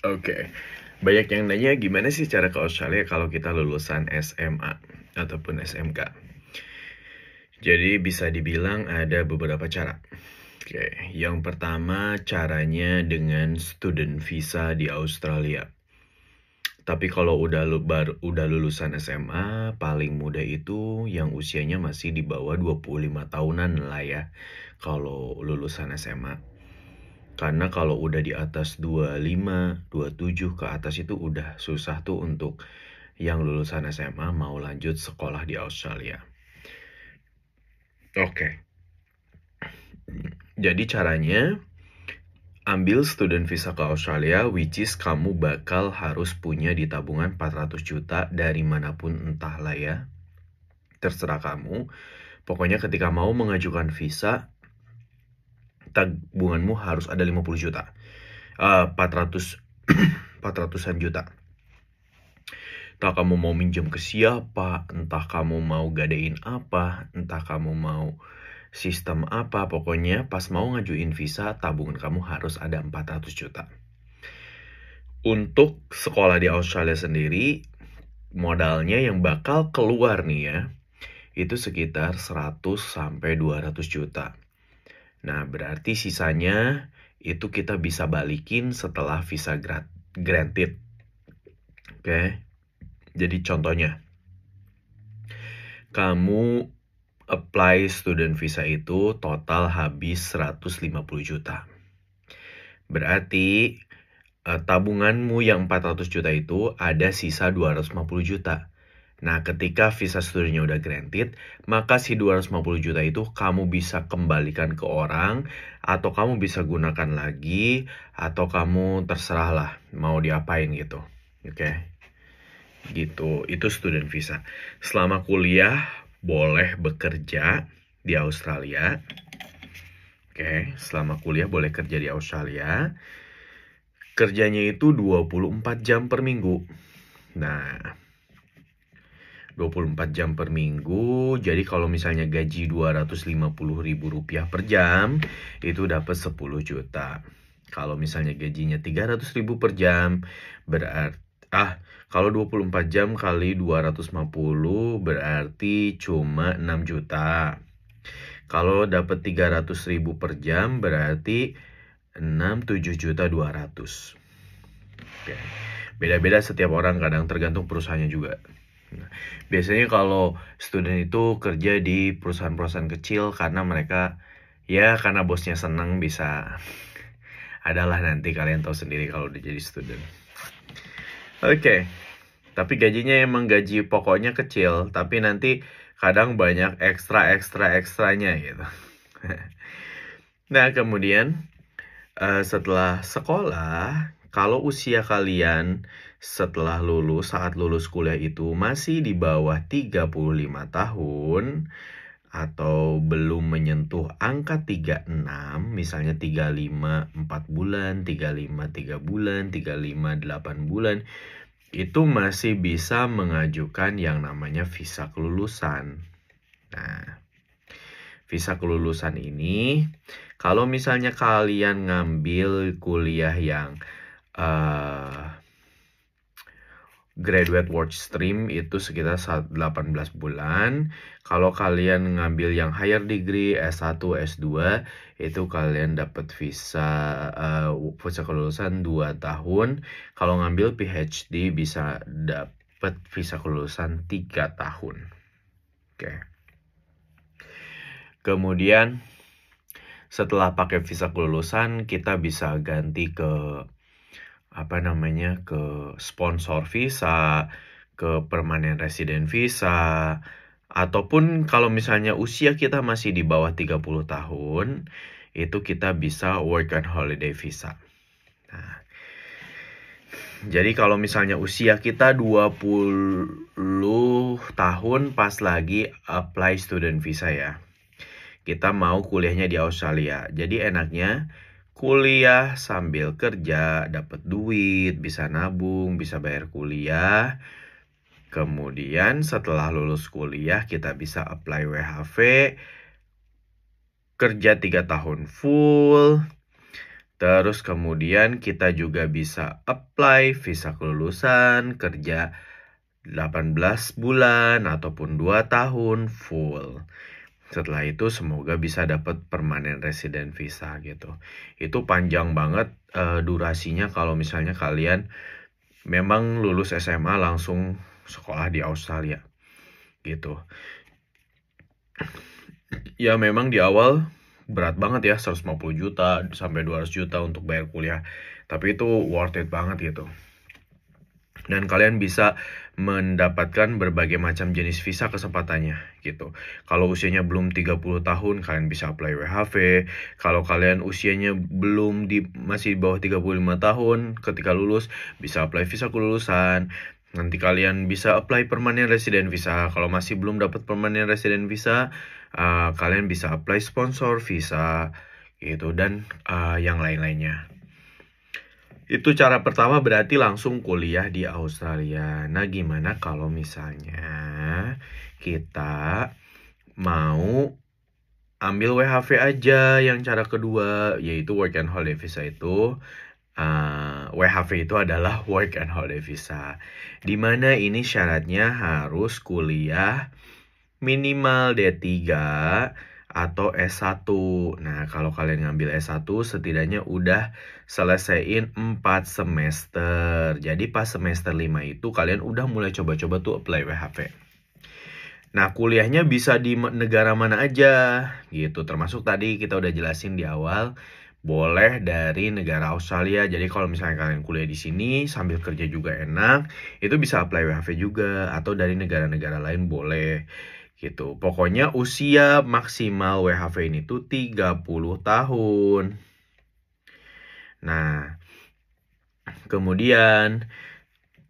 Oke, banyak yang nanya gimana sih cara ke Australia kalau kita lulusan SMA ataupun SMK. Jadi bisa dibilang ada beberapa cara. Oke, yang pertama caranya dengan student visa di Australia. Tapi kalau udah lulusan SMA, paling muda itu yang usianya masih di bawah 25 tahunan lah ya. Kalau lulusan SMA. Karena kalau udah di atas 25, 27 ke atas itu udah susah tuh untuk yang lulusan SMA mau lanjut sekolah di Australia. Oke. Jadi caranya ambil student visa ke Australia, which is kamu bakal harus punya di tabungan 400 juta dari manapun entahlah ya. Terserah kamu. Pokoknya ketika mau mengajukan visa, tabunganmu harus ada 50 juta. 400-an juta. Entah kamu mau minjem ke siapa, entah kamu mau gadein apa, entah kamu mau sistem apa, pokoknya pas mau ngajuin visa, tabungan kamu harus ada 400 juta. Untuk sekolah di Australia sendiri, modalnya yang bakal keluar nih ya, itu sekitar 100-200 juta. Nah, berarti sisanya itu kita bisa balikin setelah visa granted. Oke. Jadi contohnya, kamu apply student visa itu total habis 150 juta. Berarti tabunganmu yang 400 juta itu ada sisa 250 juta. Nah, ketika visa studentnya udah granted, maka si 250 juta itu kamu bisa kembalikan ke orang, atau kamu bisa gunakan lagi, atau kamu terserah lah mau diapain gitu. Oke. Gitu, itu student visa. Selama kuliah, boleh bekerja di Australia. Oke, selama kuliah boleh kerja di Australia. Kerjanya itu 24 jam per minggu. Nah, 24 jam per minggu, jadi kalau misalnya gaji 250 ribu rupiah per jam, itu dapat 10 juta. Kalau misalnya gajinya 300 ribu per jam, berarti, kalau 24 jam kali 250 berarti cuma 6 juta. Kalau dapat 300 ribu per jam berarti 7 juta 200. Oke. Beda-beda setiap orang, kadang tergantung perusahaannya juga. Nah, biasanya kalau student itu kerja di perusahaan-perusahaan kecil karena mereka, ya karena bosnya senang bisa. Adalah nanti kalian tahu sendiri kalau udah jadi student. Oke. Tapi gajinya emang gaji pokoknya kecil, tapi nanti kadang banyak ekstranya gitu. Nah, kemudian setelah sekolah, kalau usia kalian setelah saat lulus kuliah itu masih di bawah 35 tahun atau belum menyentuh angka 36, misalnya 35 4 bulan, 35 3 bulan, 35 8 bulan, itu masih bisa mengajukan yang namanya visa kelulusan. Nah, visa kelulusan ini, kalau misalnya kalian ngambil kuliah yang graduate work stream itu sekitar 18 bulan. Kalau kalian ngambil yang higher degree S1, S2 itu kalian dapat visa kelulusan 2 tahun. Kalau ngambil PhD bisa dapat visa kelulusan 3 tahun. Oke. Kemudian setelah pakai visa kelulusan kita bisa ganti ke ke sponsor visa, ke permanent resident visa, ataupun kalau misalnya usia kita masih di bawah 30 tahun, itu kita bisa work and holiday visa. Nah, jadi kalau misalnya usia kita 20 tahun pas lagi apply student visa ya, kita mau kuliahnya di Australia. Jadi enaknya kuliah sambil kerja, dapat duit, bisa nabung, bisa bayar kuliah. Kemudian setelah lulus kuliah kita bisa apply WHV, kerja 3 tahun full, Terus kemudian kita juga bisa apply visa kelulusan, kerja 18 bulan ataupun 2 tahun full. Setelah itu semoga bisa dapat permanent resident visa gitu. Itu panjang banget durasinya kalau misalnya kalian memang lulus SMA langsung sekolah di Australia gitu. Ya memang di awal berat banget ya, 150 juta sampai 200 juta untuk bayar kuliah. Tapi itu worth it banget gitu. Dan kalian bisa mendapatkan berbagai macam jenis visa kesempatannya gitu. Kalau usianya belum 30 tahun, kalian bisa apply WHV. Kalau kalian usianya masih di bawah 35 tahun, ketika lulus bisa apply visa kelulusan. Nanti kalian bisa apply permanent resident visa. Kalau masih belum dapat permanent resident visa, kalian bisa apply sponsor visa gitu dan yang lain-lainnya. Itu cara pertama, berarti langsung kuliah di Australia. Nah, gimana kalau misalnya kita mau ambil WHV aja yang cara kedua, yaitu Work and Holiday Visa itu. WHV itu adalah Work and Holiday Visa. Dimana ini syaratnya harus kuliah minimal D3 atau S1. Nah, kalau kalian ngambil S1 setidaknya udah selesaiin 4 semester. Jadi pas semester 5 itu kalian udah mulai coba-coba tuh apply WHV. Nah, kuliahnya bisa di negara mana aja gitu. Termasuk tadi kita udah jelasin di awal, boleh dari negara Australia. Jadi kalau misalnya kalian kuliah di sini sambil kerja juga enak, itu bisa apply WHV juga, atau dari negara-negara lain boleh gitu. Pokoknya usia maksimal WHV ini tuh 30 tahun. Nah, kemudian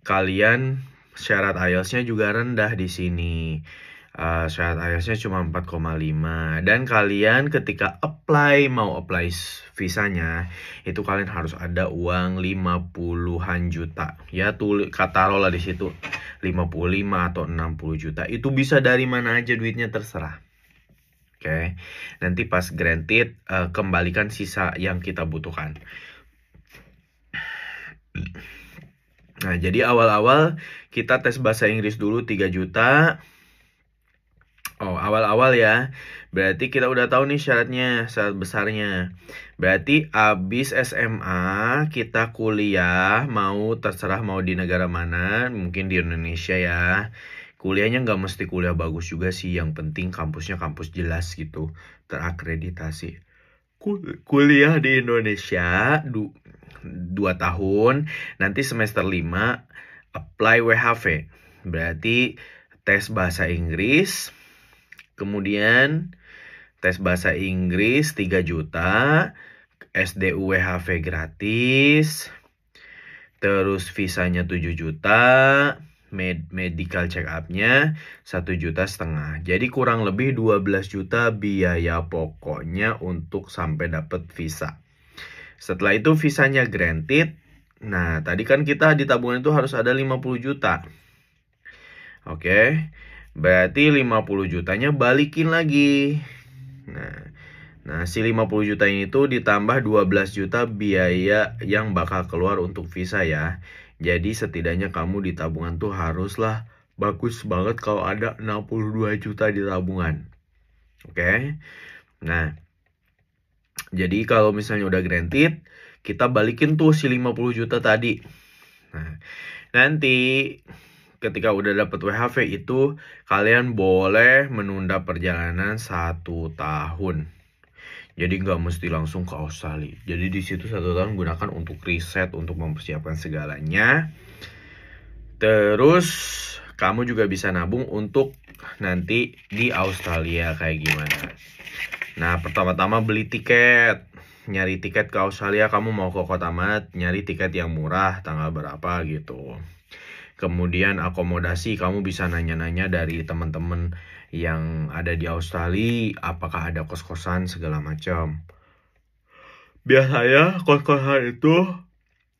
kalian syarat IELTS-nya juga rendah di sini. Syarat IELTS-nya cuma 4,5. Dan kalian ketika mau apply visanya, itu kalian harus ada uang 50-an juta. Ya, taruhlah di situ 55 atau 60 juta. Itu bisa dari mana aja duitnya, terserah. Oke. Nanti pas granted, kembalikan sisa yang kita butuhkan. Nah, jadi awal-awal kita tes bahasa Inggris dulu 3 juta. Oh, awal-awal ya. Berarti kita udah tahu nih syarat besarnya. Berarti abis SMA kita kuliah, terserah mau di negara mana, mungkin di Indonesia ya. Kuliahnya nggak mesti kuliah bagus juga sih, yang penting kampusnya kampus jelas gitu, terakreditasi. Kuliah di Indonesia 2 tahun, nanti semester 5 apply WHV. Berarti tes bahasa Inggris, kemudian tes bahasa Inggris 3 juta, SDU WHV gratis, terus visanya 7 juta, medical check up-nya 1,5 juta. Jadi kurang lebih 12 juta biaya pokoknya untuk sampai dapat visa. Setelah itu visanya granted. Nah, tadi kan kita di tabungan itu harus ada 50 juta. Oke. Berarti 50 jutanya balikin lagi. Nah, si 50 juta ini tuh ditambah 12 juta biaya yang bakal keluar untuk visa ya. Jadi setidaknya kamu di tabungan tuh haruslah bagus banget kalau ada 62 juta di tabungan. Oke. Nah, jadi kalau misalnya udah granted, kita balikin tuh si 50 juta tadi. Nah, nanti ketika udah dapet WHV itu, kalian boleh menunda perjalanan 1 tahun. Jadi nggak mesti langsung ke Australia. Jadi di situ 1 tahun gunakan untuk riset, untuk mempersiapkan segalanya. Terus kamu juga bisa nabung untuk nanti di Australia kayak gimana. Nah, pertama-tama beli tiket. Nyari tiket ke Australia, kamu mau ke kota mana, nyari tiket yang murah, tanggal berapa gitu. Kemudian akomodasi, kamu bisa nanya-nanya dari teman-teman yang ada di Australia, apakah ada kos-kosan segala macam. Biasanya kos-kosan itu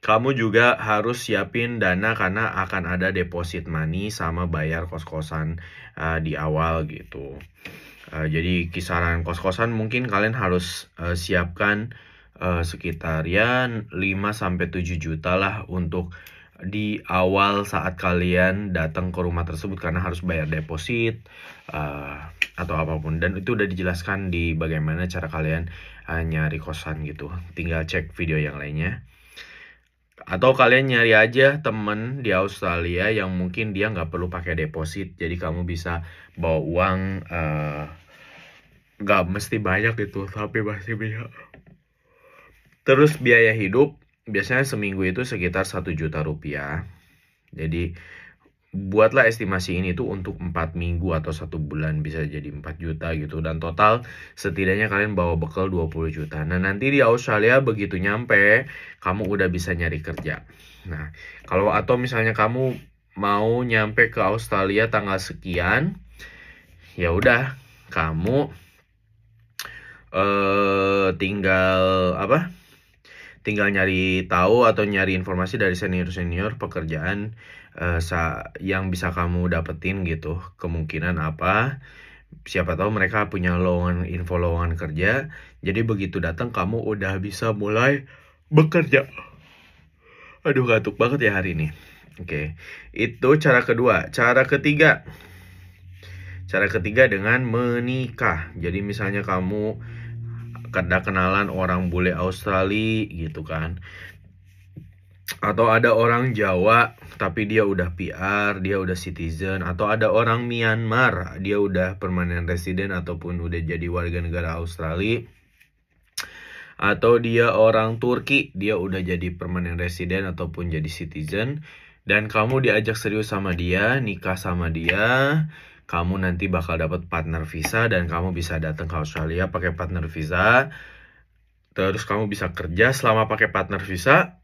kamu juga harus siapin dana karena akan ada deposit money sama bayar kos-kosan di awal gitu. Jadi kisaran kos-kosan mungkin kalian harus siapkan sekitar ya 5-7 juta lah untuk di awal saat kalian datang ke rumah tersebut, karena harus bayar deposit atau apapun, dan itu udah dijelaskan di bagaimana cara kalian nyari kosan gitu. Tinggal cek video yang lainnya, atau kalian nyari aja temen di Australia yang mungkin dia nggak perlu pakai deposit, jadi kamu bisa bawa uang nggak mesti banyak gitu, tapi masih banyak. Terus biaya hidup biasanya seminggu itu sekitar 1 juta rupiah. Jadi buatlah estimasi ini tuh untuk 4 minggu atau 1 bulan, bisa jadi 4 juta gitu. Dan total setidaknya kalian bawa bekal 20 juta. Nah nanti di Australia begitu nyampe, kamu udah bisa nyari kerja. Nah kalau atau misalnya kamu mau nyampe ke Australia tanggal sekian, ya udah kamu tinggal nyari tahu atau nyari informasi dari senior-senior pekerjaan yang bisa kamu dapetin gitu. Kemungkinan apa, siapa tahu mereka punya info lowongan kerja. Jadi begitu datang kamu udah bisa mulai bekerja. Aduh ngantuk banget ya hari ini. Oke, itu cara kedua. Cara ketiga dengan menikah. Jadi misalnya kamu ada kenalan orang bule Australia gitu kan, atau ada orang Jawa tapi dia udah PR, dia udah citizen, atau ada orang Myanmar, dia udah permanent resident ataupun udah jadi warga negara Australia, atau dia orang Turki, dia udah jadi permanent resident ataupun jadi citizen, dan kamu diajak serius sama dia, nikah sama dia, kamu nanti bakal dapat partner visa dan kamu bisa datang ke Australia pakai partner visa. Terus kamu bisa kerja selama pakai partner visa,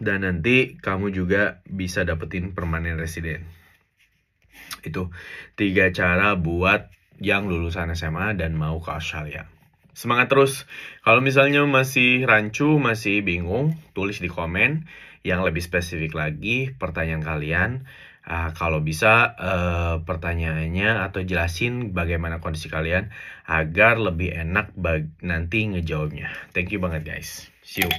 dan nanti kamu juga bisa dapetin permanent resident. Itu 3 cara buat yang lulusan SMA dan mau ke Australia. Semangat terus. Kalau misalnya masih rancu, masih bingung, tulis di komen yang lebih spesifik lagi pertanyaan kalian. Kalau bisa pertanyaannya atau jelasin bagaimana kondisi kalian agar lebih enak nanti ngejawabnya. Thank you banget guys. See you.